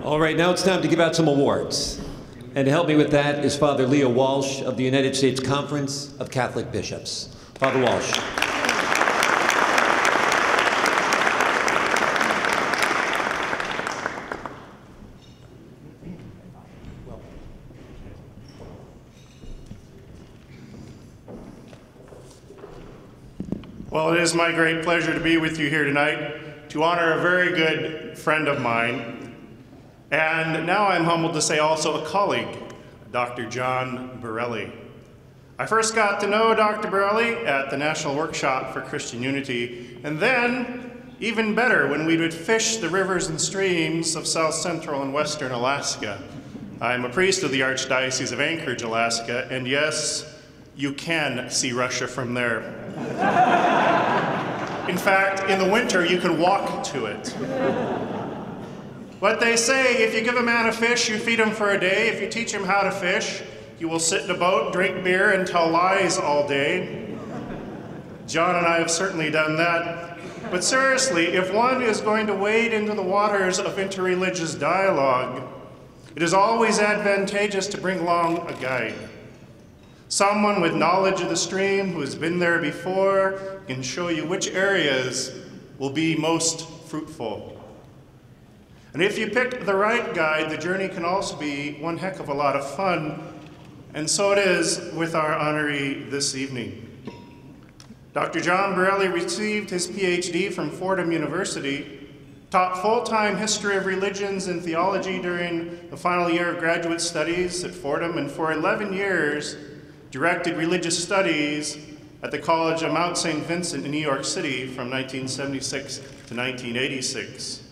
All right, now it's time to give out some awards. And to help me with that is Father Leo Walsh of the United States Conference of Catholic Bishops. Father Walsh. Well, it is my great pleasure to be with you here tonight to honor a very good friend of mine, and now I'm humbled to say also a colleague, Dr. John Borelli. I first got to know Dr. Borelli at the National Workshop for Christian Unity, and then, even better, when we would fish the rivers and streams of South Central and Western Alaska. I'm a priest of the Archdiocese of Anchorage, Alaska, and yes, you can see Russia from there. In fact, in the winter, you can walk to it. What they say, if you give a man a fish, you feed him for a day. If you teach him how to fish, he will sit in a boat, drink beer, and tell lies all day. John and I have certainly done that. But seriously, if one is going to wade into the waters of interreligious dialogue, it is always advantageous to bring along a guide. Someone with knowledge of the stream who has been there before can show you which areas will be most fruitful. And if you pick the right guide, the journey can also be one heck of a lot of fun, and so it is with our honoree this evening. Dr. John Borelli received his PhD from Fordham University, taught full-time history of religions and theology during the final year of graduate studies at Fordham, and for 11 years, directed religious studies at the College of Mount St. Vincent in New York City from 1976 to 1986.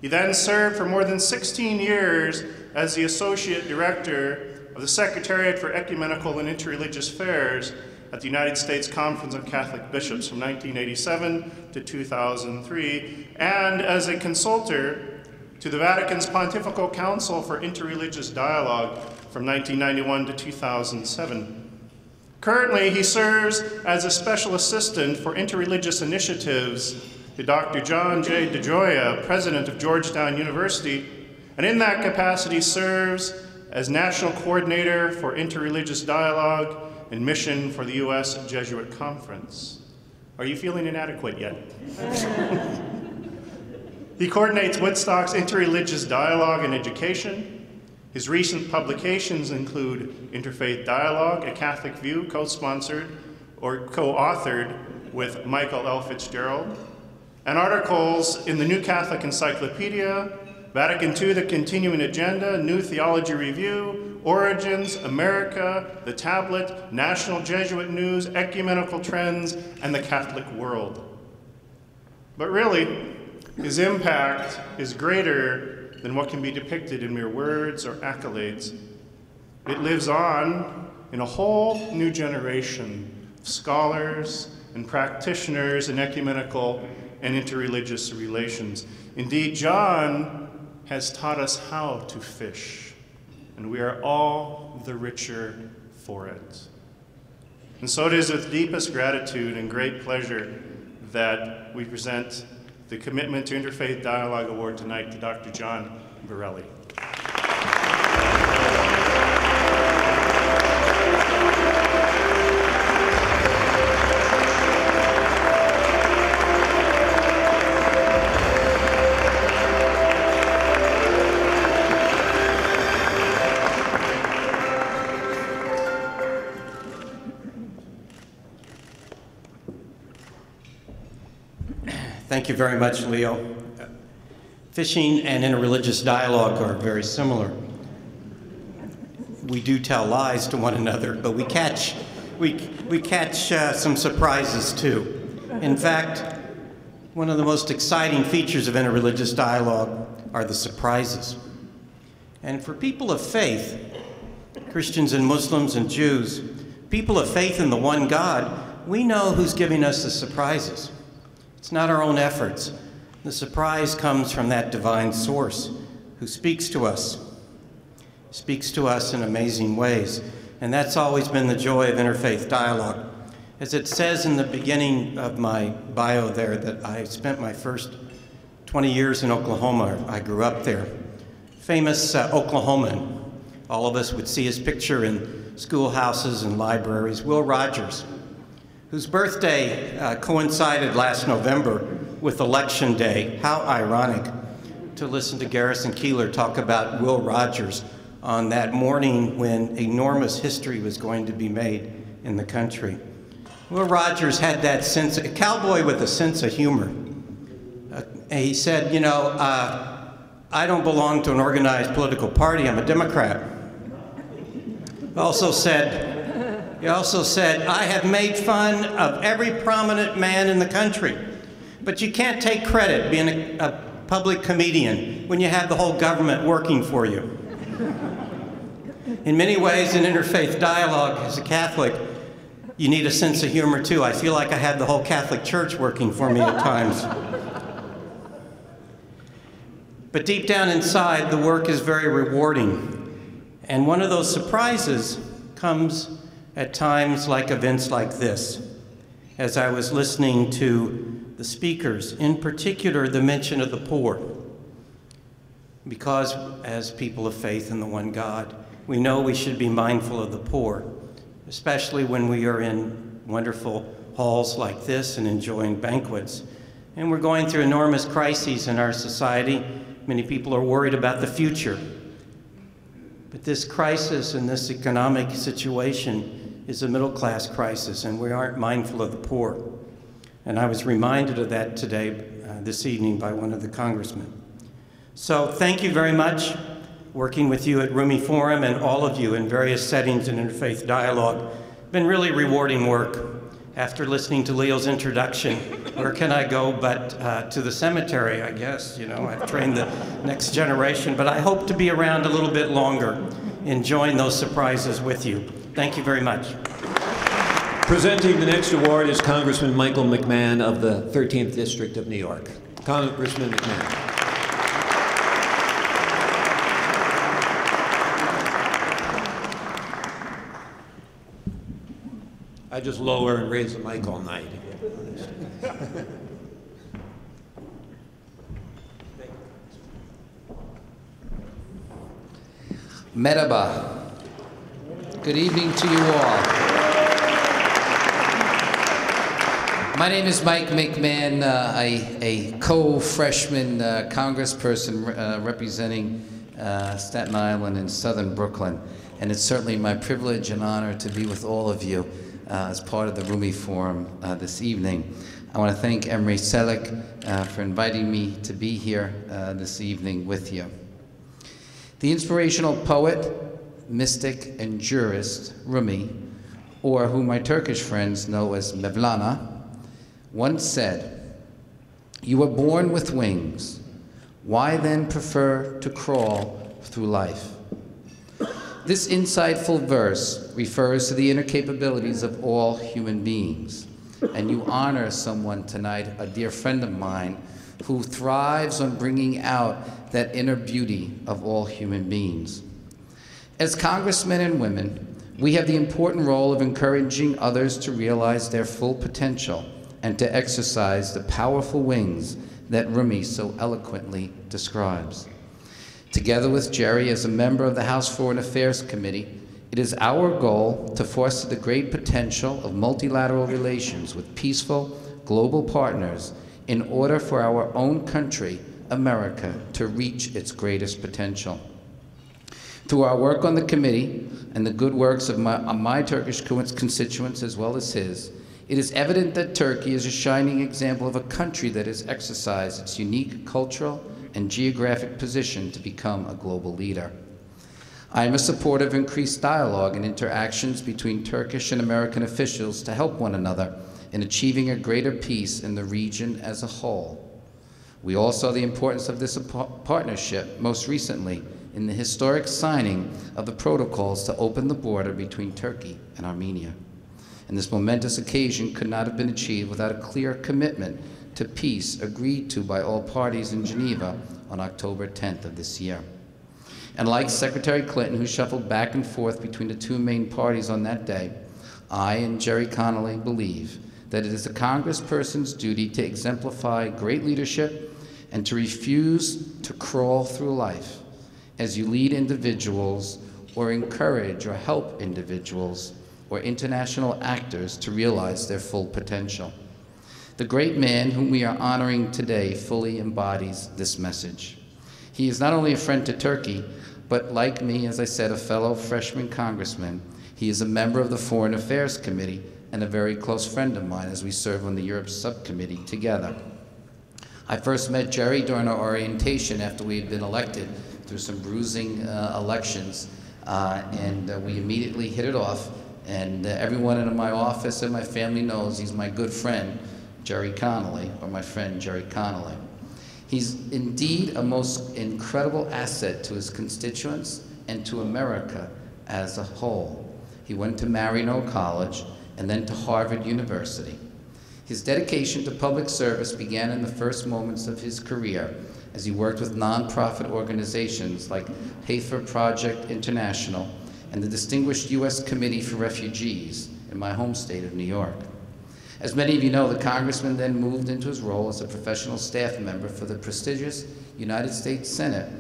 He then served for more than 16 years as the Associate Director of the Secretariat for Ecumenical and Interreligious Affairs at the United States Conference of Catholic Bishops from 1987 to 2003, and as a consultor to the Vatican's Pontifical Council for Interreligious Dialogue from 1991 to 2007. Currently, he serves as a special assistant for interreligious initiatives to Dr. John J. DeGioia, president of Georgetown University, and in that capacity serves as national coordinator for interreligious dialogue and mission for the U.S. Jesuit Conference. Are you feeling inadequate yet? He coordinates Woodstock's interreligious dialogue and education. His recent publications include Interfaith Dialogue, A Catholic View, co-sponsored or co-authored with Michael L. Fitzgerald, and articles in the New Catholic Encyclopedia, Vatican II, The Continuing Agenda, New Theology Review, Origins, America, The Tablet, National Jesuit News, Ecumenical Trends, and the Catholic World. But really, his impact is greater than what can be depicted in mere words or accolades. It lives on in a whole new generation of scholars and practitioners in ecumenical and interreligious relations. Indeed, John has taught us how to fish, and we are all the richer for it. And so it is with deepest gratitude and great pleasure that we present the Commitment to Interfaith Dialogue Award tonight to Dr. John Borelli. Thank you very much, Leo. Fishing and interreligious dialogue are very similar. We do tell lies to one another, but we catch some surprises too. In fact, one of the most exciting features of interreligious dialogue are the surprises. And for people of faith, Christians and Muslims and Jews, people of faith in the one God, we know who's giving us the surprises. It's not our own efforts. The surprise comes from that divine source who speaks to us in amazing ways. And that's always been the joy of interfaith dialogue. As it says in the beginning of my bio there, that I spent my first 20 years in Oklahoma. I grew up there. famous Oklahoman. All of us would see his picture in schoolhouses and libraries, Will Rogers, whose birthday coincided last November with Election Day. How ironic to listen to Garrison Keillor talk about Will Rogers on that morning when enormous history was going to be made in the country. Will Rogers had that sense, a cowboy with a sense of humor. He said, you know, I don't belong to an organized political party, I'm a Democrat. He also said, I have made fun of every prominent man in the country, but you can't take credit being a public comedian when you have the whole government working for you. In many ways, in interfaith dialogue, as a Catholic, you need a sense of humor too. I feel like I have the whole Catholic Church working for me at times. But deep down inside, the work is very rewarding. And one of those surprises comes at times like events like this. As I was listening to the speakers, in particular the mention of the poor. Because as people of faith in the one God, we know we should be mindful of the poor, especially when we are in wonderful halls like this and enjoying banquets. And we're going through enormous crises in our society. Many people are worried about the future. But this crisis and this economic situation is a middle-class crisis, and we aren't mindful of the poor. And I was reminded of that today, this evening, by one of the congressmen. So thank you very much. Working with you at RUMI Forum and all of you in various settings in interfaith dialogue, been really rewarding work. After listening to Leo's introduction, where can I go but to the cemetery, I guess. You know, I've trained the next generation, but I hope to be around a little bit longer, enjoying those surprises with you. Thank you very much. Presenting the next award is Congressman Michael McMahon of the 13th District of New York. Congressman McMahon. I just lower and raise the mic all night. Merhaba. Good evening to you all. My name is Mike McMahon, a co-freshman congressperson representing Staten Island and Southern Brooklyn. And it's certainly my privilege and honor to be with all of you as part of the Rumi Forum this evening. I want to thank Emre Selik for inviting me to be here this evening with you. The inspirational poet, mystic, and jurist Rumi, or whom my Turkish friends know as Mevlana, once said, "You were born with wings. Why then prefer to crawl through life?" This insightful verse refers to the inner capabilities of all human beings. And you honor someone tonight, a dear friend of mine, who thrives on bringing out that inner beauty of all human beings. As congressmen and women, we have the important role of encouraging others to realize their full potential and to exercise the powerful wings that Rumi so eloquently describes. Together with Jerry, as a member of the House Foreign Affairs Committee, it is our goal to foster the great potential of multilateral relations with peaceful, global partners in order for our own country, America, to reach its greatest potential. Through our work on the committee and the good works of my Turkish constituents as well as his, it is evident that Turkey is a shining example of a country that has exercised its unique cultural and geographic position to become a global leader. I am a supporter of increased dialogue and interactions between Turkish and American officials to help one another in achieving a greater peace in the region as a whole. We all saw the importance of this partnership most recently in the historic signing of the protocols to open the border between Turkey and Armenia. And this momentous occasion could not have been achieved without a clear commitment to peace agreed to by all parties in Geneva on October 10th of this year. And like Secretary Clinton, who shuffled back and forth between the two main parties on that day, I and Jerry Connolly believe that it is a congressperson's duty to exemplify great leadership and to refuse to crawl through life. as you lead individuals or encourage or help individuals or international actors to realize their full potential. The great man whom we are honoring today fully embodies this message. He is not only a friend to Turkey, but like me, as I said, a fellow freshman congressman. He is a member of the Foreign Affairs Committee and a very close friend of mine as we serve on the Europe Subcommittee together. I first met Jerry during our orientation after we had been elected through some bruising elections, and we immediately hit it off. And everyone in my office and my family knows he's my good friend, Jerry Connolly, or my friend Jerry Connolly. He's indeed a most incredible asset to his constituents and to America as a whole. He went to Maryknoll College and then to Harvard University. His dedication to public service began in the first moments of his career as he worked with nonprofit organizations like Hafer Project International and the Distinguished U.S. Committee for Refugees in my home state of New York. As many of you know, the congressman then moved into his role as a professional staff member for the prestigious United States Senate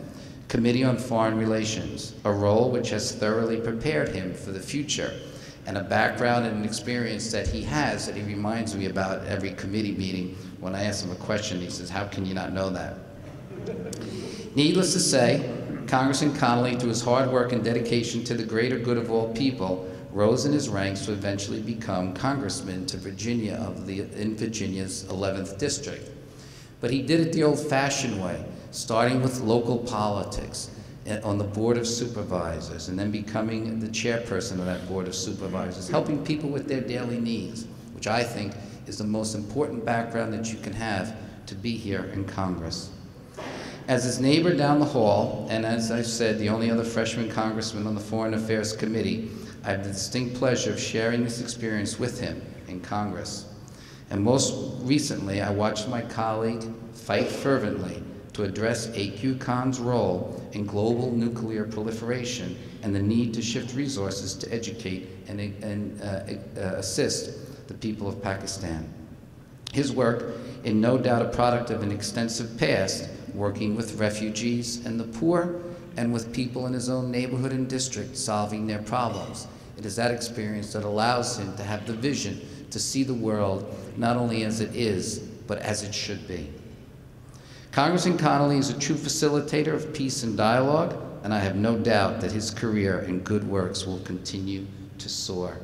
Committee on Foreign Relations, a role which has thoroughly prepared him for the future, and a background and an experience that he has that he reminds me about at every committee meeting. When I ask him a question, he says, "How can you not know that?" Needless to say, Congressman Connolly, through his hard work and dedication to the greater good of all people, rose in his ranks to eventually become congressman to Virginia in Virginia's 11th district. But he did it the old-fashioned way, starting with local politics on the Board of Supervisors, and then becoming the chairperson of that Board of Supervisors, helping people with their daily needs, which I think is the most important background that you can have to be here in Congress. As his neighbor down the hall, and as I said, the only other freshman congressman on the Foreign Affairs Committee, I have the distinct pleasure of sharing this experience with him in Congress. And most recently, I watched my colleague fight fervently to address AQ Khan's role in global nuclear proliferation and the need to shift resources to educate and assist the people of Pakistan. His work, in no doubt a product of an extensive past, working with refugees and the poor, and with people in his own neighborhood and district solving their problems. It is that experience that allows him to have the vision to see the world not only as it is, but as it should be. Congressman Connolly is a true facilitator of peace and dialogue, and I have no doubt that his career and good works will continue to soar.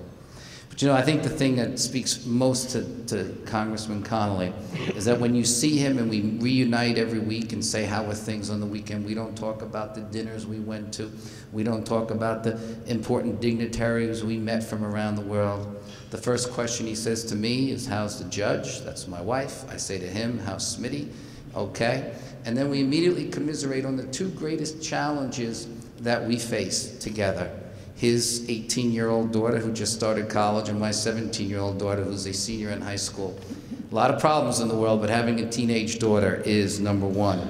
But you know, I think the thing that speaks most to Congressman Connolly is that when you see him and we reunite every week and say how were things on the weekend, we don't talk about the dinners we went to. We don't talk about the important dignitaries we met from around the world. The first question he says to me is, "How's the judge?" That's my wife. I say to him, "How's Smitty?" Okay. And then we immediately commiserate on the two greatest challenges that we face together. His 18-year-old daughter who just started college and my 17-year-old daughter who's a senior in high school. A lot of problems in the world, but having a teenage daughter is number one.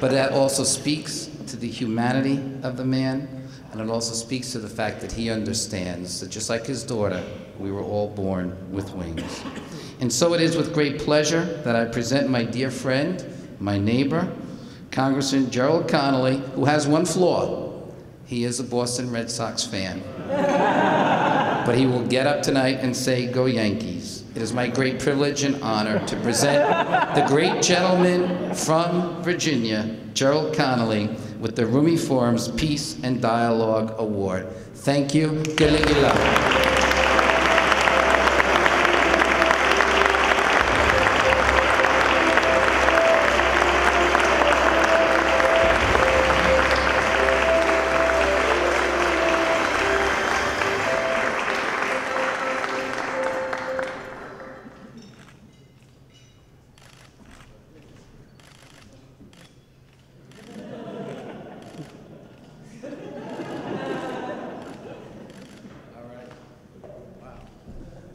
But that also speaks to the humanity of the man, and it also speaks to the fact that he understands that just like his daughter, we were all born with wings. And so it is with great pleasure that I present my dear friend, my neighbor, Congressman Gerald Connolly, who has one flaw. He is a Boston Red Sox fan. But he will get up tonight and say, "Go Yankees." It is my great privilege and honor to present the great gentleman from Virginia, Gerald Connolly, with the Rumi Forum's Peace and Dialogue Award. Thank you. Caligula.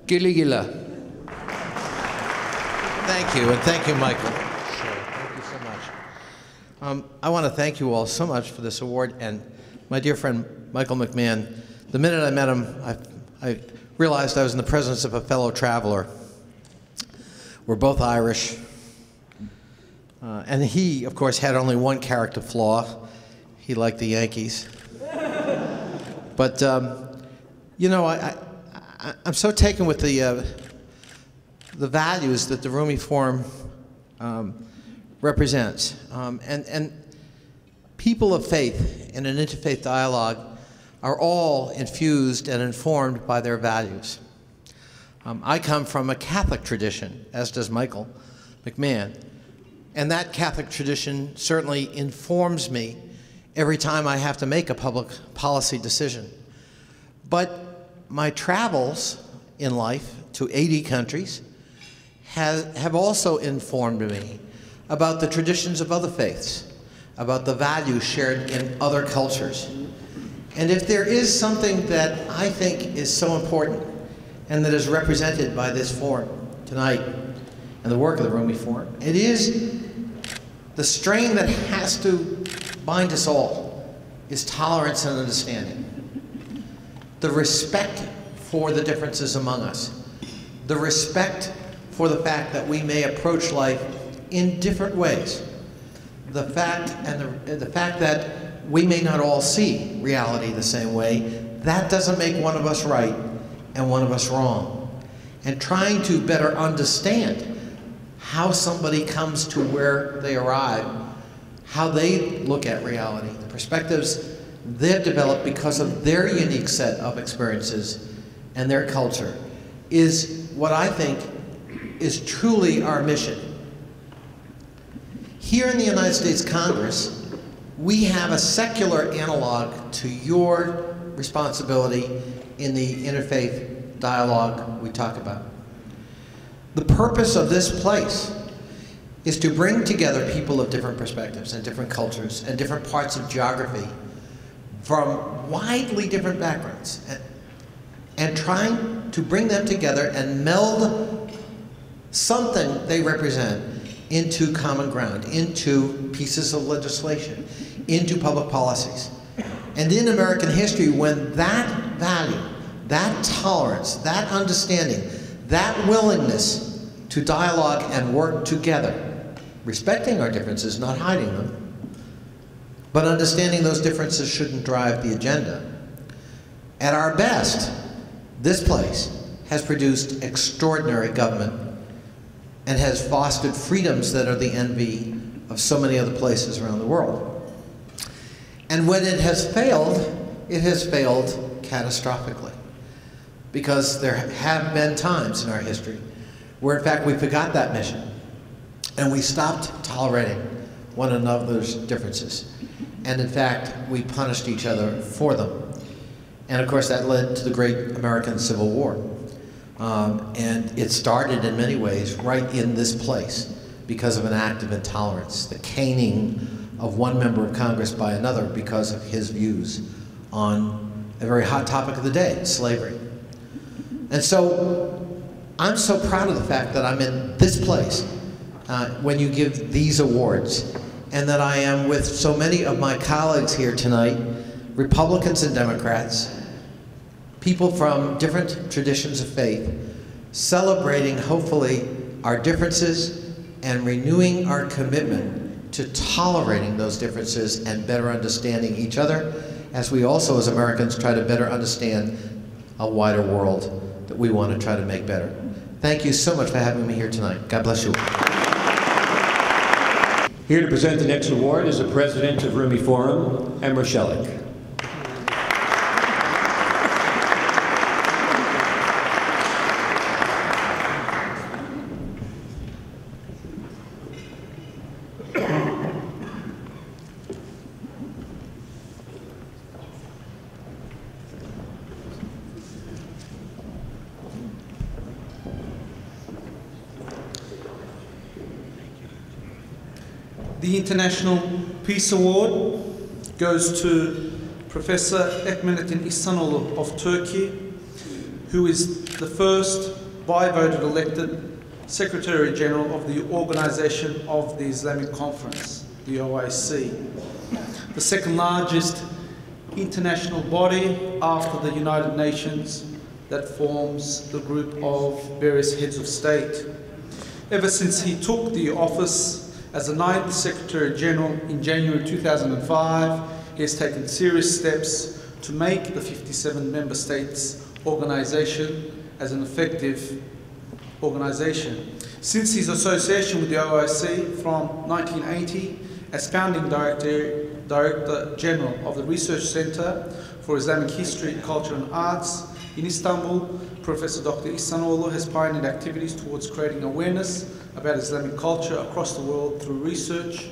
Gila. Thank you, and thank you, Michael. Sure. Thank you so much. I want to thank you all so much for this award, and my dear friend, Michael McMahon. The minute I met him, I realized I was in the presence of a fellow traveler. We're both Irish. And he, of course, had only one character flaw. He liked the Yankees. But, you know, I'm so taken with the values that the Rumi Forum represents. And people of faith in an interfaith dialogue are all infused and informed by their values. I come from a Catholic tradition, as does Michael McMahon, and that Catholic tradition certainly informs me every time I have to make a public policy decision. But my travels in life to 80 countries have also informed me about the traditions of other faiths, about the values shared in other cultures. And if there is something that I think is so important and that is represented by this forum tonight and the work of the Rumi Forum, it is the strain that has to bind us all is tolerance and understanding. The respect for the differences among us. The respect for the fact that we may approach life in different ways. The fact that we may not all see reality the same way, that doesn't make one of us right and one of us wrong. And trying to better understand how somebody comes to where they arrive, how they look at reality, the perspectives they've developed because of their unique set of experiences and their culture, is what I think is truly our mission. Here in the United States Congress, we have a secular analog to your responsibility in the interfaith dialogue we talk about. The purpose of this place is to bring together people of different perspectives and different cultures and different parts of geography from widely different backgrounds, and trying to bring them together and meld something they represent into common ground, into pieces of legislation, into public policies. And in American history, when that value, that tolerance, that understanding, that willingness to dialogue and work together, respecting our differences, not hiding them, but understanding those differences shouldn't drive the agenda. At our best, this place has produced extraordinary government and has fostered freedoms that are the envy of so many other places around the world. And when it has failed catastrophically. Because there have been times in our history where in fact we forgot that mission and we stopped tolerating one another's differences. And in fact, we punished each other for them. And of course that led to the great American Civil War. And it started in many ways right in this place because of an act of intolerance, the caning of one member of Congress by another because of his views on a very hot topic of the day, slavery. And so I'm so proud of the fact that I'm in this place when you give these awards, and that I am with so many of my colleagues here tonight, Republicans and Democrats, people from different traditions of faith, celebrating, hopefully, our differences and renewing our commitment to tolerating those differences and better understanding each other, as we also, as Americans, try to better understand a wider world that we want to try to make better. Thank you so much for having me here tonight. God bless you. Here to present the next award is the president of Rumi Forum, Emma Schelick. The International Peace Award goes to Professor Ekmelettin İhsanoğlu of Turkey, who is the first by-voted elected Secretary General of the Organization of the Islamic Conference, the OIC, the second largest international body after the United Nations that forms the group of various heads of state. Ever since he took the office, As the 9th Secretary General in January 2005, he has taken serious steps to make the 57 member states organisation as an effective organisation. Since his association with the OIC from 1980 as founding Director General of the Research Centre for Islamic History, Culture and Arts in Istanbul, Professor Dr. Ihsanoğlu has pioneered activities towards creating awareness about Islamic culture across the world through research,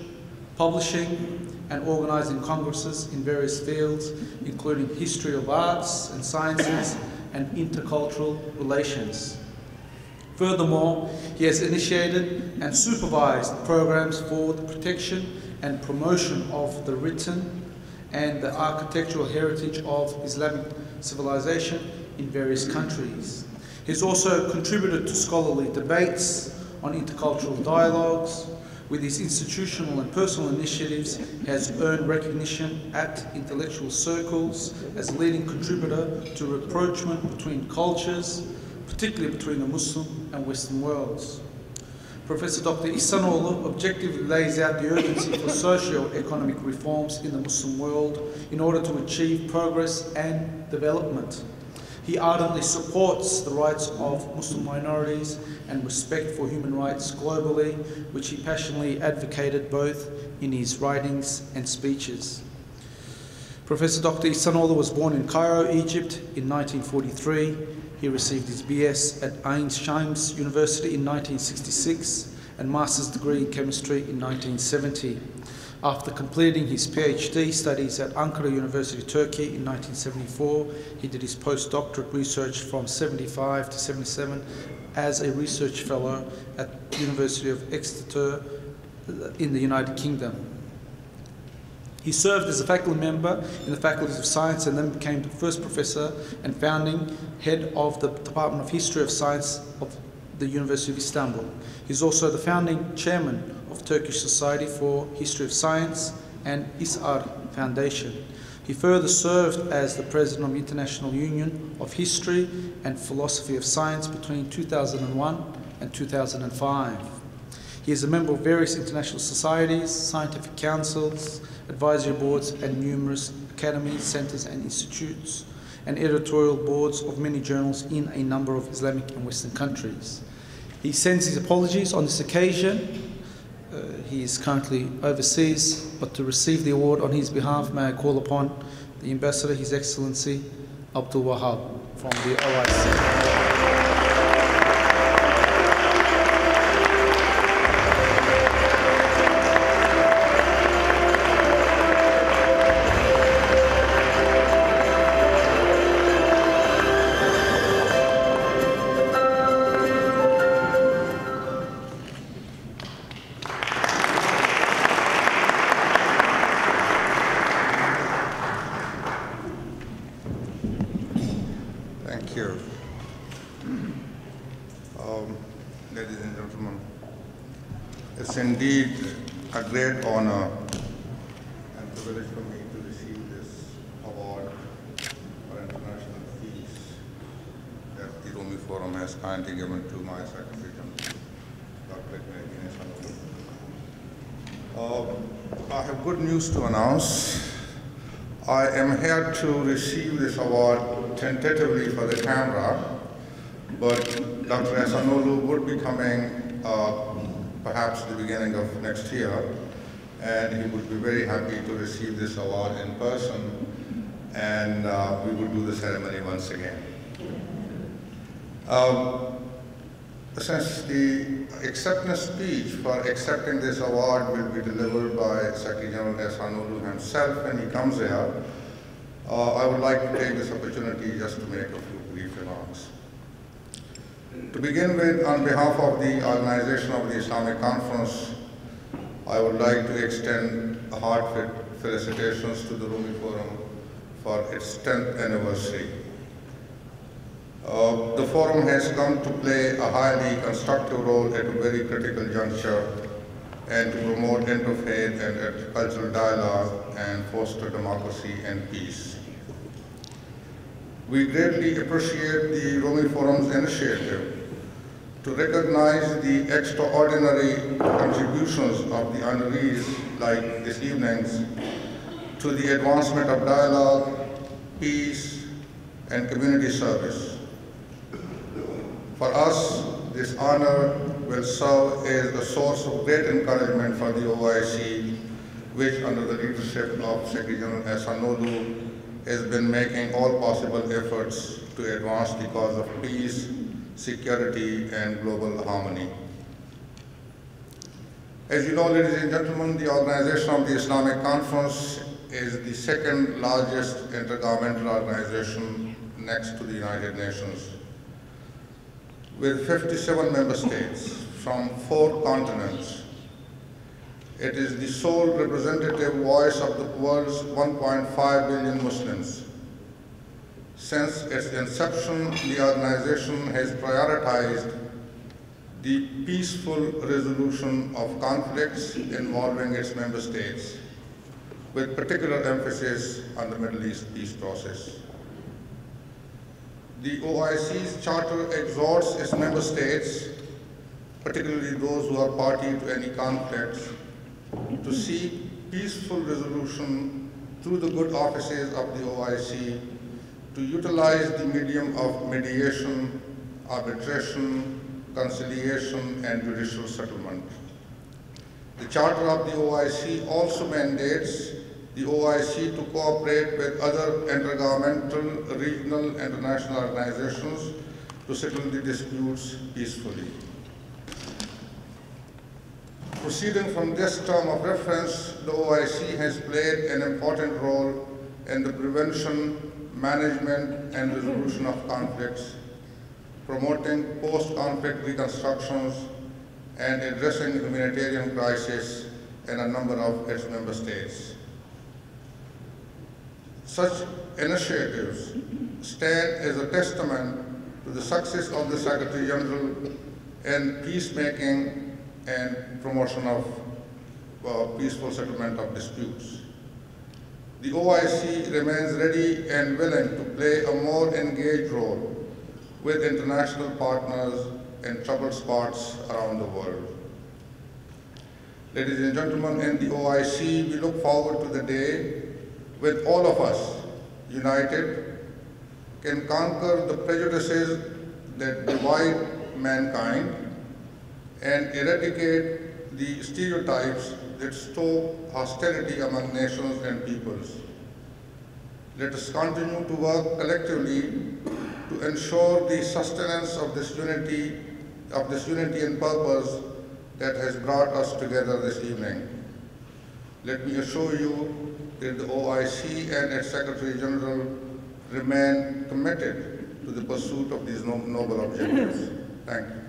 publishing, and organising congresses in various fields, including history of arts and sciences and intercultural relations. Furthermore, he has initiated and supervised programs for the protection and promotion of the written and the architectural heritage of Islamic civilization in various countries. He has also contributed to scholarly debates on intercultural dialogues. With his institutional and personal initiatives, he has earned recognition at intellectual circles as a leading contributor to rapprochement between cultures, particularly between the Muslim and Western worlds. Professor Dr. Ihsanoğlu objectively lays out the urgency for socio-economic reforms in the Muslim world in order to achieve progress and development. He ardently supports the rights of Muslim minorities and respect for human rights globally, which he passionately advocated both in his writings and speeches. Professor Dr. Ihsanoğlu was born in Cairo, Egypt in 1943. He received his BS at Ain Shams University in 1966 and master's degree in chemistry in 1970. After completing his PhD studies at Ankara University, Turkey in 1974, he did his postdoctorate research from 75 to 77 as a research fellow at the University of Exeter in the United Kingdom. He served as a faculty member in the faculties of science and then became the first professor and founding head of the Department of History of Science of the University of Istanbul. He's also the founding chairman of Turkish Society for History of Science and ISAR Foundation. He further served as the president of International Union of History and Philosophy of Science between 2001 and 2005. He is a member of various international societies, scientific councils, advisory boards, and numerous academies, centers, and institutes, and editorial boards of many journals in a number of Islamic and Western countries. He sends his apologies on this occasion. He is currently overseas, but to receive the award on his behalf, may I call upon the Ambassador, His Excellency Abdul Wahab from the OIC. Ladies and gentlemen, it's indeed a great honor and privilege for me to receive this award for international peace that the Rumi Forum has kindly given to my Secretary General, Dr. Maureen Fiedler. I have good news to announce. I am here to receive this award tentatively for the camera, but Dr. Ihsanoğlu would be coming perhaps at the beginning of next year, and he would be very happy to receive this award in person, and we will do the ceremony once again. Since the acceptance speech for accepting this award will be delivered by Secretary General Ihsanoğlu himself when he comes here, I would like to take this opportunity just to make a few brief remarks. To begin with, on behalf of the organization of the Islamic Conference, I would like to extend heartfelt felicitations to the Rumi Forum for its 10th anniversary. The forum has come to play a highly constructive role at a very critical juncture and to promote interfaith and cultural dialogue and foster democracy and peace. We greatly appreciate the Rumi Forum's initiative to recognize the extraordinary contributions of the honorees, like this evening's, to the advancement of dialogue, peace, and community service. For us, this honor will serve as a source of great encouragement for the OIC, which under the leadership of Secretary General Ehsanoglu has been making all possible efforts to advance the cause of peace, security, and global harmony. As you know, ladies and gentlemen, the organization of the Islamic Conference is the second largest intergovernmental organization next to the United Nations. With 57 member states from 4 continents, it is the sole representative voice of the world's 1.5 billion Muslims. Since its inception, the organization has prioritized the peaceful resolution of conflicts involving its member states, with particular emphasis on the Middle East peace process. The OIC's charter exhorts its member states, particularly those who are party to any conflicts, to seek peaceful resolution through the good offices of the OIC, to utilize the medium of mediation, arbitration, conciliation, and judicial settlement. The charter of the OIC also mandates the OIC to cooperate with other intergovernmental, regional, and international organizations to settle the disputes peacefully. Proceeding from this term of reference, the OIC has played an important role in the prevention, management, and resolution of conflicts, promoting post-conflict reconstructions, and addressing humanitarian crisis in a number of its member states. Such initiatives stand as a testament to the success of the Secretary General in peacemaking and promotion of peaceful settlement of disputes. The OIC remains ready and willing to play a more engaged role with international partners in troubled spots around the world. Ladies and gentlemen, in the OIC, we look forward to the day when all of us, united, can conquer the prejudices that divide mankind and eradicate the stereotypes that stoke hostility among nations and peoples. Let us continue to work collectively to ensure the sustenance of this unity and purpose that has brought us together this evening. Let me assure you that the OIC and its Secretary General remain committed to the pursuit of these noble objectives. Thank you.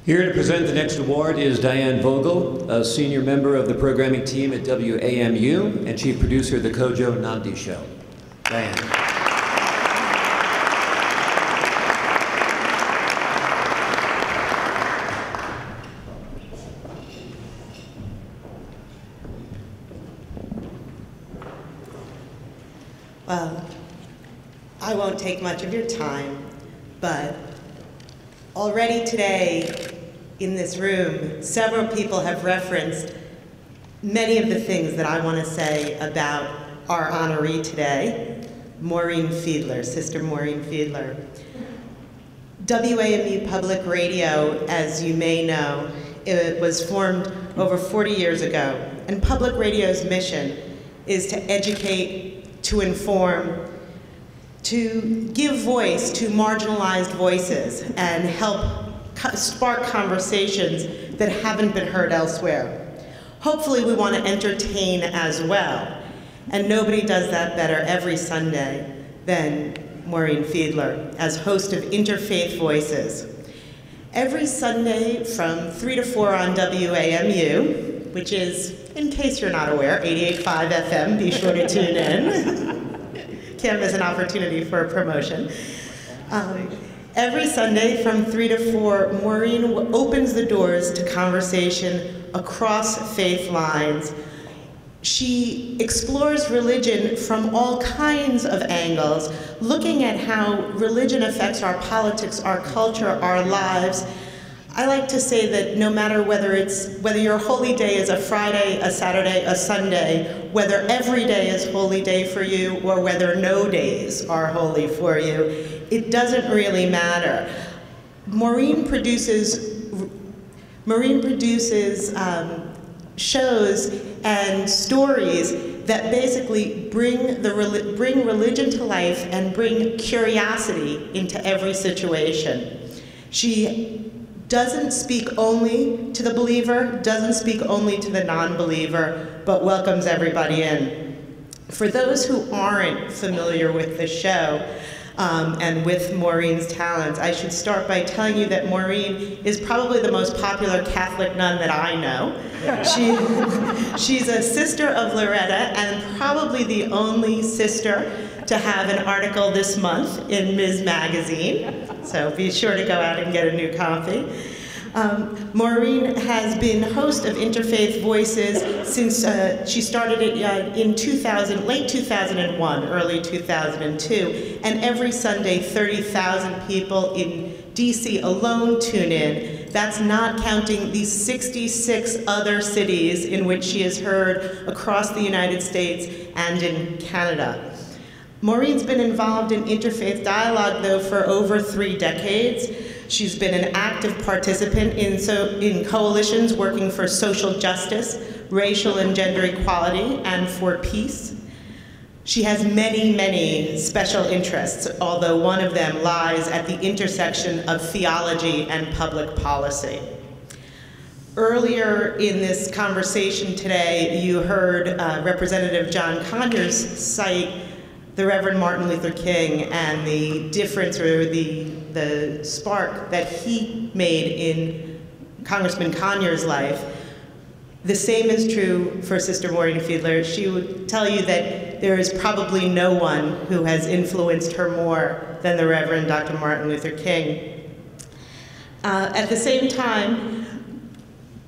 Here to present the next award is Diane Vogel, a senior member of the programming team at WAMU and chief producer of the Kojo Nandi Show. Diane. Well, I won't take much of your time, but already today in this room, several people have referenced many of the things that I want to say about our honoree today, Maureen Fiedler, Sister Maureen Fiedler. WAMU Public Radio, as you may know, it was formed over 40 years ago, and public radio's mission is to educate, to inform, to give voice to marginalized voices and help spark conversations that haven't been heard elsewhere. Hopefully we want to entertain as well, and nobody does that better every Sunday than Maureen Fiedler as host of Interfaith Voices. Every Sunday from 3 to 4 on WAMU, which is, in case you're not aware, 88.5 FM, be sure to tune in. Can't miss an opportunity for a promotion. Every Sunday from 3 to 4, Maureen opens the doors to conversation across faith lines. She explores religion from all kinds of angles, looking at how religion affects our politics, our culture, our lives. I like to say that no matter whether your holy day is a Friday, a Saturday, a Sunday, whether every day is holy day for you or whether no days are holy for you, it doesn't really matter. Maureen produces shows and stories that basically bring religion to life and bring curiosity into every situation. She doesn't speak only to the believer, doesn't speak only to the non-believer, but welcomes everybody in. For those who aren't familiar with the show, and with Maureen's talents, I should start by telling you that Maureen is probably the most popular Catholic nun that I know. She's a sister of Loretta and probably the only sister to have an article this month in Ms. Magazine, so be sure to go out and get a new copy. Maureen has been host of Interfaith Voices since she started it in late 2001, early 2002, and every Sunday 30,000 people in DC alone tune in. That's not counting the 66 other cities in which she is heard across the United States and in Canada. Maureen's been involved in interfaith dialogue, though, for over 3 decades. She's been an active participant in coalitions working for social justice, racial and gender equality, and for peace. She has many, many special interests, although one of them lies at the intersection of theology and public policy. Earlier in this conversation today, you heard Representative John Conyers cite the Reverend Martin Luther King and the difference or the spark that he made in Congressman Conyers' life. The same is true for Sister Maureen Fiedler. She would tell you that there is probably no one who has influenced her more than the Reverend Dr. Martin Luther King. At the same time,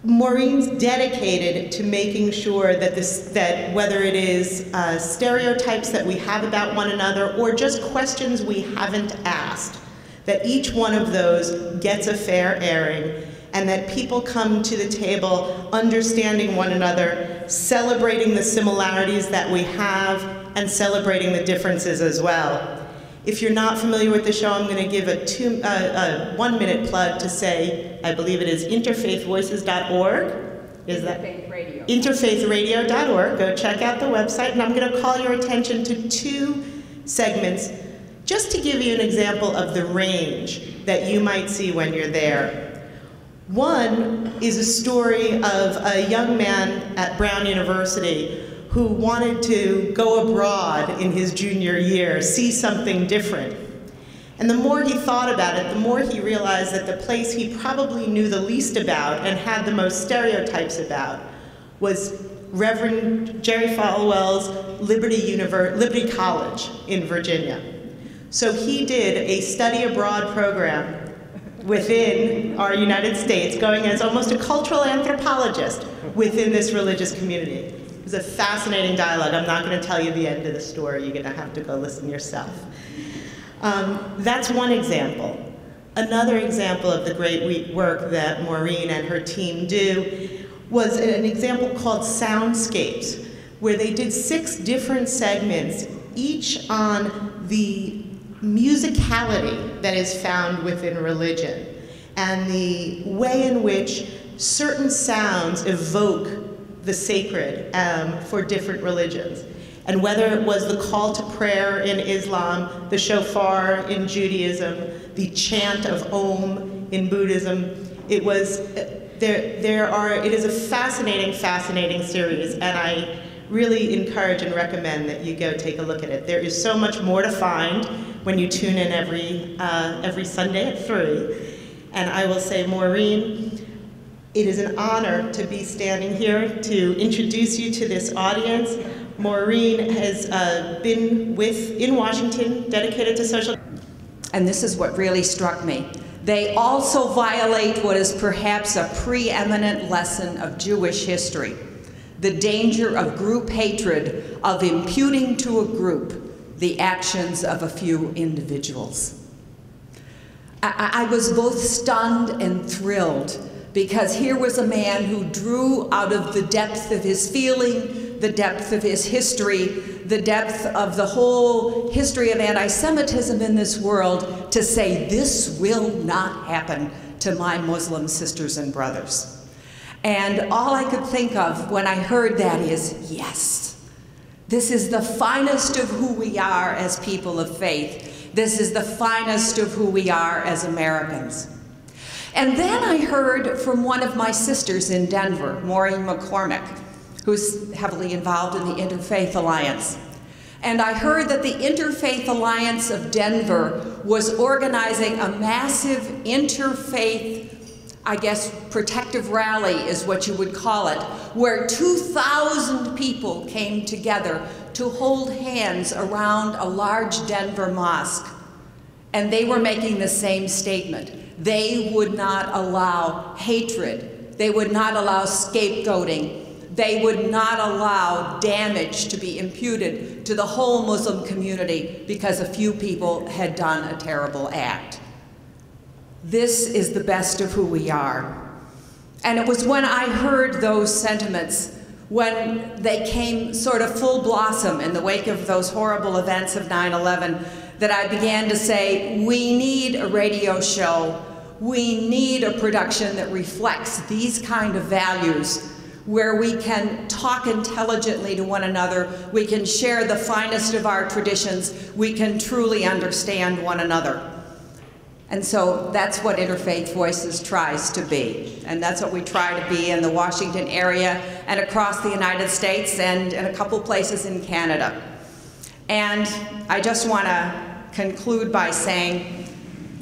Maureen's dedicated to making sure that whether it is stereotypes that we have about one another or just questions we haven't asked, that each one of those gets a fair airing, and that people come to the table understanding one another, celebrating the similarities that we have, and celebrating the differences as well. If you're not familiar with the show, I'm going to give a 1-minute plug to say, I believe it is interfaithvoices.org. Is that? Interfaith Radio. Interfaithradio.org. Go check out the website, and I'm going to call your attention to 2 segments just to give you an example of the range that you might see when you're there. One is a story of a young man at Brown University who wanted to go abroad in his junior year, see something different. And the more he thought about it, the more he realized that the place he probably knew the least about and had the most stereotypes about was Reverend Jerry Falwell's Liberty College in Virginia. So he did a study abroad program within our United States, going as almost a cultural anthropologist within this religious community. It was a fascinating dialogue. I'm not going to tell you the end of the story. You're going to have to go listen yourself. That's one example. Another example of the great work that Maureen and her team do was an example called Soundscapes, where they did 6 different segments, each on the musicality that is found within religion and the way in which certain sounds evoke the sacred for different religions. And whether it was the call to prayer in Islam, the shofar in Judaism, the chant of Om in Buddhism, it is a fascinating, fascinating series, and I really encourage and recommend that you go take a look at it. There is so much more to find when you tune in every Sunday at 3. And I will say, Maureen, it is an honor to be standing here to introduce you to this audience. Maureen has been in Washington, dedicated to social. And this is what really struck me. They also violate what is perhaps a preeminent lesson of Jewish history. the danger of group hatred, of imputing to a group the actions of a few individuals. I was both stunned and thrilled, because here was a man who drew out of the depth of his feeling, the depth of his history, the depth of the whole history of anti-Semitism in this world, to say, this will not happen to my Muslim sisters and brothers. And all I could think of when I heard that is, yes, this is the finest of who we are as people of faith. This is the finest of who we are as Americans. And then I heard from one of my sisters in Denver, Maureen McCormick, who's heavily involved in the Interfaith Alliance. And I heard that the Interfaith Alliance of Denver was organizing a massive interfaith, I guess, protective rally is what you would call it, where 2,000 people came together to hold hands around a large Denver mosque. And they were making the same statement. They would not allow hatred. They would not allow scapegoating. They would not allow damage to be imputed to the whole Muslim community because a few people had done a terrible act. This is the best of who we are. And it was when I heard those sentiments, when they came sort of full blossom in the wake of those horrible events of 9/11, that I began to say, we need a radio show. We need a production that reflects these kind of values, where we can talk intelligently to one another, we can share the finest of our traditions, we can truly understand one another. And so that's what Interfaith Voices tries to be. And that's what we try to be in the Washington area and across the United States and in a couple places in Canada. And I just want to conclude by saying,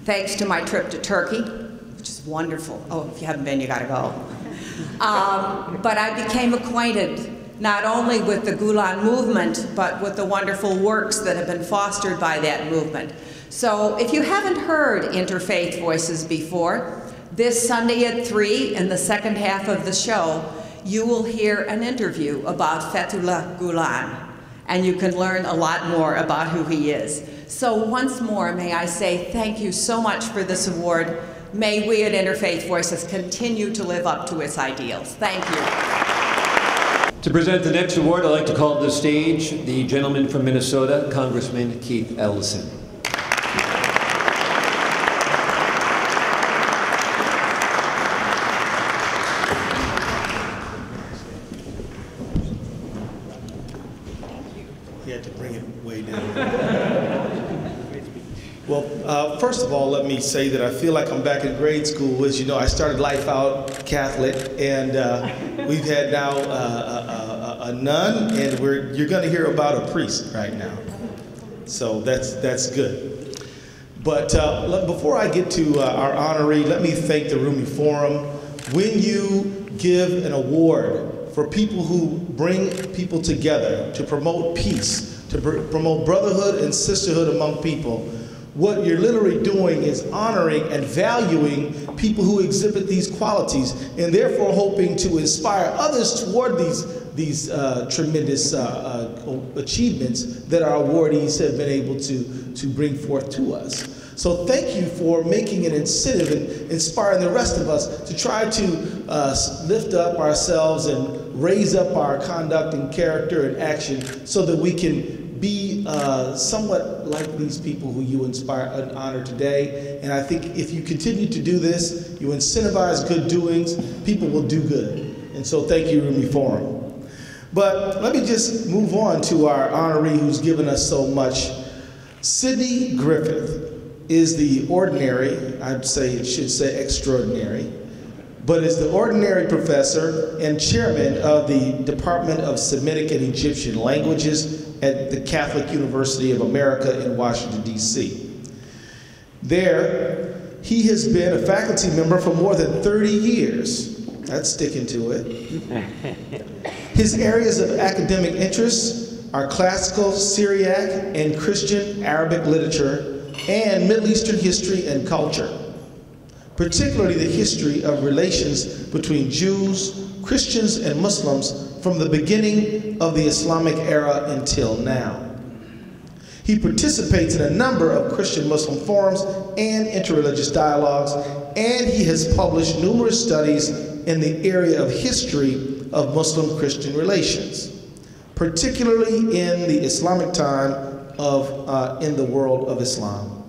thanks to my trip to Turkey, which is wonderful. Oh, if you haven't been, you gotta go. But I became acquainted not only with the Gulen movement, but with the wonderful works that have been fostered by that movement. So if you haven't heard Interfaith Voices before, this Sunday at 3, in the second half of the show, you will hear an interview about Fethullah Gulen, and you can learn a lot more about who he is. So once more, may I say thank you so much for this award. May we at Interfaith Voices continue to live up to its ideals. Thank you. To present the next award, I'd like to call to the stage the gentleman from Minnesota, Congressman Keith Ellison. He had to bring it way down. Well, first of all, let me say that I feel like I'm back in grade school. As you know, I started life out Catholic, and we've had now a nun, and you're going to hear about a priest right now. So that's good. But before I get to our honoree, let me thank the Rumi Forum. When you give an award for people who bring people together to promote peace, to promote brotherhood and sisterhood among people, what you're literally doing is honoring and valuing people who exhibit these qualities, and therefore hoping to inspire others toward these tremendous achievements that our awardees have been able to bring forth to us. So thank you for making it incentive and inspiring the rest of us to try to lift up ourselves and raise up our conduct and character and action so that we can be somewhat like these people who you inspire and honor today. And I think if you continue to do this, you incentivize good doings, people will do good. And so thank you, Rumi Forum. But let me just move on to our honoree who's given us so much. Sidney Griffith is the ordinary, I'd say it should say extraordinary, but is the ordinary professor and chairman of the Department of Semitic and Egyptian Languages at the Catholic University of America in Washington, D.C. There, he has been a faculty member for more than 30 years. That's sticking to it. His areas of academic interest are classical, Syriac, and Christian Arabic literature, and Middle Eastern history and culture, particularly the history of relations between Jews, Christians, and Muslims from the beginning of the Islamic era until now. He participates in a number of Christian-Muslim forums and interreligious dialogues, and he has published numerous studies in the area of history of Muslim-Christian relations, particularly in the Islamic time in the world of Islam.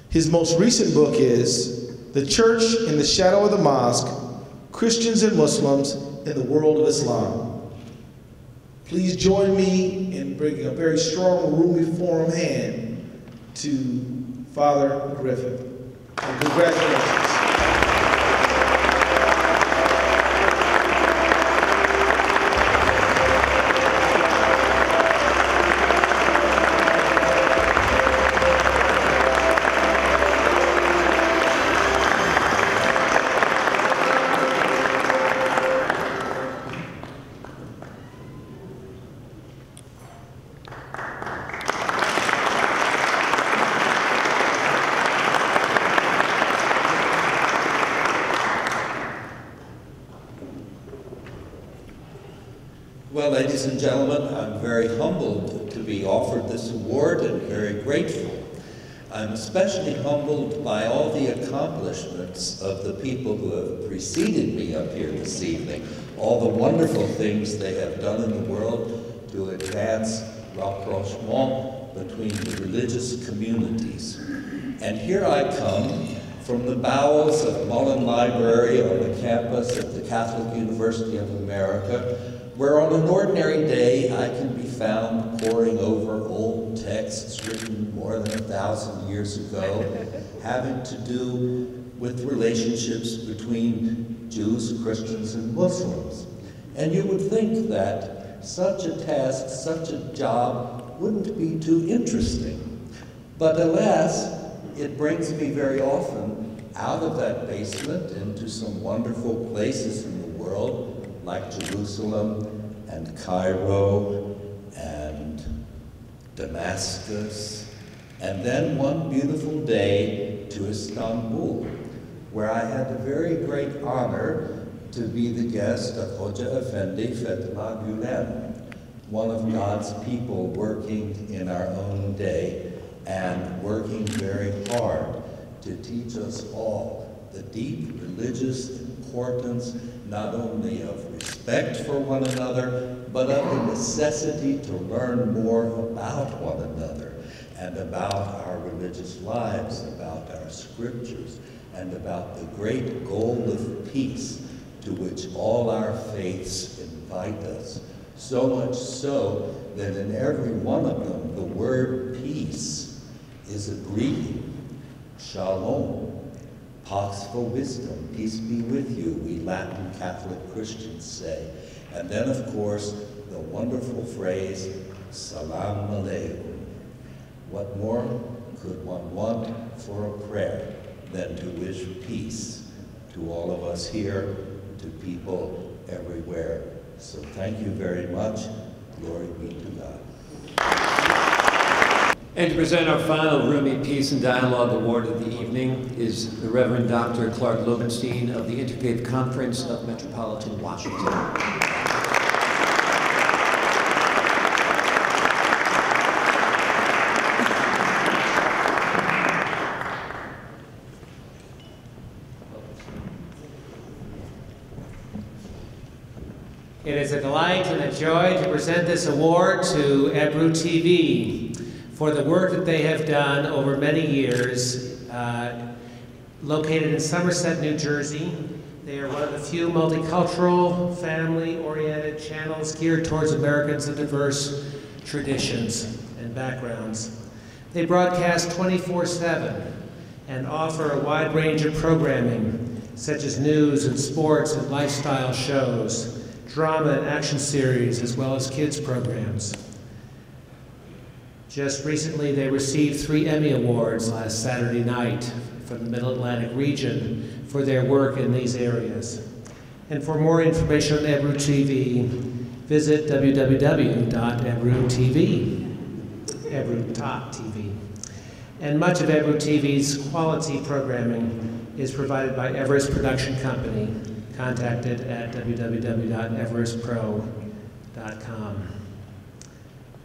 His most recent book is The Church in the Shadow of the Mosque, Christians and Muslims in the World of Islam. Please join me in bringing a very strong Rumi Forum hand to Father Griffith. And congratulations. Well, ladies and gentlemen, I'm very humbled to be offered this award and very grateful. I'm especially humbled by all the accomplishments of the people who have preceded me up here this evening, all the wonderful things they have done in the world to advance rapprochement between the religious communities. And here I come from the bowels of Mullen Library on the campus of the Catholic University of America, where on an ordinary day I can be found poring over old texts written more than 1,000 years ago, having to do with relationships between Jews, Christians, and Muslims. And you would think that such a task, such a job, wouldn't be too interesting. But alas, it brings me very often out of that basement into some wonderful places in the world, like Jerusalem and Cairo and Damascus, and then one beautiful day to Istanbul, where I had the very great honor to be the guest of Hoca Efendi Fethullah Gülen, one of God's people working in our own day and working very hard to teach us all the deep religious importance not only of respect for one another, but of the necessity to learn more about one another and about our religious lives, about our scriptures, and about the great goal of peace to which all our faiths invite us. So much so that in every one of them, the word peace is a greeting. Shalom. Pax vobiscum, peace be with you, we Latin Catholic Christians say. And then, of course, the wonderful phrase, Salam Aleikum. What more could one want for a prayer than to wish peace to all of us here, to people everywhere? So thank you very much. Glory be to God. And to present our final Rumi Peace and Dialogue Award of the evening is the Reverend Dr. Clark Lowenstein of the Interfaith Conference of Metropolitan Washington. It is a delight and a joy to present this award to Ebru TV for the work that they have done over many years. Located in Somerset, New Jersey, they are one of the few multicultural, family-oriented channels geared towards Americans of diverse traditions and backgrounds. They broadcast 24/7 and offer a wide range of programming, such as news and sports and lifestyle shows, drama and action series, as well as kids programs. Just recently, they received 3 Emmy Awards last Saturday night from the Middle Atlantic region for their work in these areas. And for more information on Ebru TV, visit www.ebru.tv. And much of Ebru TV's quality programming is provided by Everest Production Company, contacted at www.everestpro.com.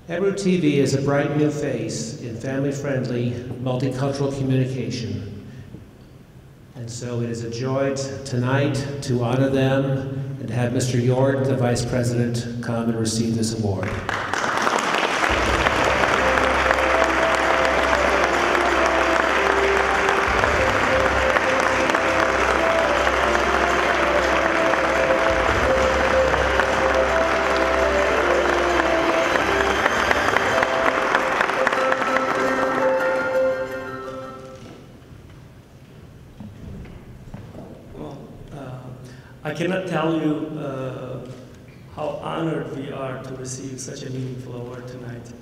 Ebru TV is a bright new face in family-friendly, multicultural communication. And so it is a joy tonight to honor them and have Mr. York, the Vice President, come and receive this award. I cannot tell you how honored we are to receive such a meaningful award tonight.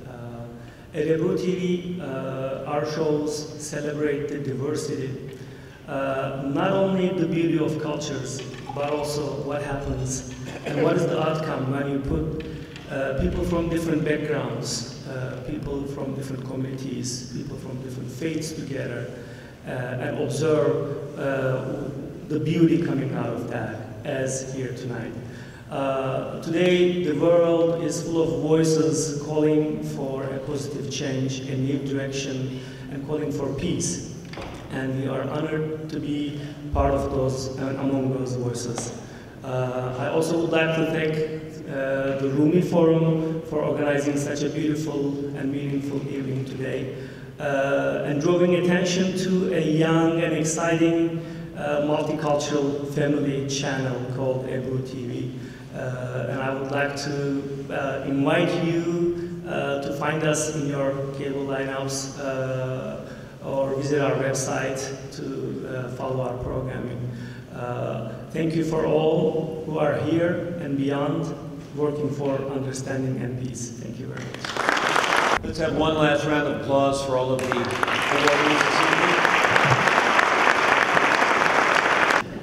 At Ebru TV, our shows celebrate the diversity, not only the beauty of cultures, but also what happens and what is the outcome when you put people from different backgrounds, people from different communities, people from different faiths together, and observe the beauty coming out of that, as here tonight. Today, the world is full of voices calling for a positive change, a new direction, and calling for peace. And we are honored to be part of those, among those voices. I also would like to thank the Rumi Forum for organizing such a beautiful and meaningful evening today, and drawing attention to a young and exciting multicultural family channel called Ebru TV. And I would like to invite you to find us in your cable lineups or visit our website to follow our programming. Thank you for all who are here and beyond, working for understanding and peace. Thank you very much. Let's have one last round of applause for all of the awardees this evening.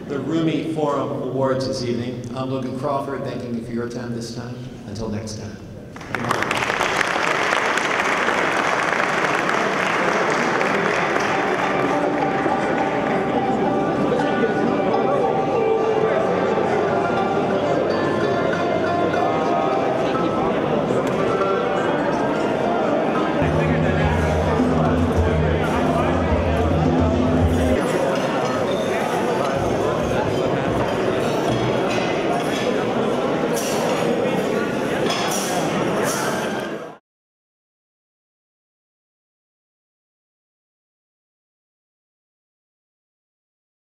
The Rumi Forum Awards this evening. I'm Logan Crawford, thanking you for your time this time. Until next time.